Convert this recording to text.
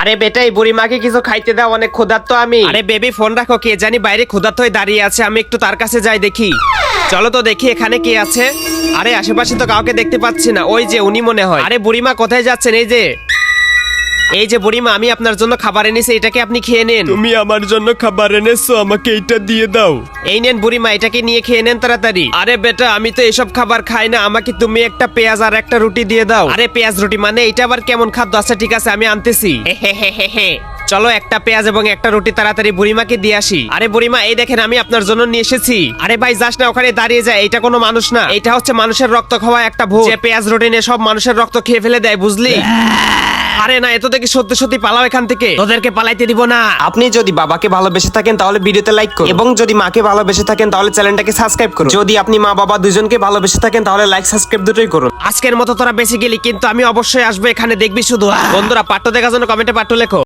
আরে বেটা এই বুড়ি মাকে কিছু খাইতে দাও, অনেক ক্ষুধার্ত আমি। আরে বেবি ফোন রাখো, কে জানি বাইরে ক্ষুধার্ত হয়ে দাঁড়িয়ে আছে, আমি একটু তার কাছে যাই দেখি। চলো তো দেখি এখানে কে আছে। আরে আশেপাশে তো কাউকে দেখতে পাচ্ছি না, ওই যে উনি মনে হয়। আরে বুড়িমা কোথায় যাচ্ছেন? এই যে বুড়িমা, আমি আপনার জন্য খাবার এনেছি, এটাকে আপনি খেয়ে নেন। তুমি আমার জন্য খাবার এনেছো, আমাকে এইটা দিয়ে দাও। এই নেন বুড়িমা, এটাকে নিয়ে খেয়ে নেন তাড়াতাড়ি। আরে বেটা আমি তো এসব খাবার খাই না, আমাকে তুমি একটা পেঁয়াজ আর একটা রুটি দিয়ে দাও। আরে পেঁয়াজ রুটি মানে এটা আবার কেমন খাদ্য? আচ্ছা ঠিক আছে আমি আনতেছি। চলো একটা পেঁয়াজ এবং একটা রুটি তাড়াতাড়ি বুড়িমাকে দিয়ে আসি। আরে বুড়িমা এই দেখেন আমি আপনার জন্য নিয়ে এসেছি। আরে ভাই যাস না, ওখানে দাঁড়িয়ে যায়, এটা কোনো মানুষ না, এটা হচ্ছে মানুষের রক্ত খাওয়া একটা ভূত, যে পেঁয়াজ রুটি নিয়ে সব মানুষের রক্ত খেয়ে ফেলে দেয়, বুঝলি? আরে না, এত দেখি সত্যি সত্যি পালাও এখান থেকে, তোদেরকে পালাইতে দিব না। আপনি যদি বাবাকে ভালোবেসে থাকেন তাহলে ভিডিওতে লাইক করুন, এবং যদি মাকে ভালোবেসে থাকেন তাহলে চ্যানেলটাকে সাবস্ক্রাইব করুন। যদি আপনি মা বাবা দুজনকে ভালোবেসে থাকেন তাহলে লাইক সাবস্ক্রাইব দুটোই করুন। আজকের মতো তোরা বেঁচে গেলি, কিন্তু আমি অবশ্যই আসবো এখানে, দেখবি শুধু। বন্ধুরা পার্ট দেখার জন্য কমেন্টে পার্ট লেখো।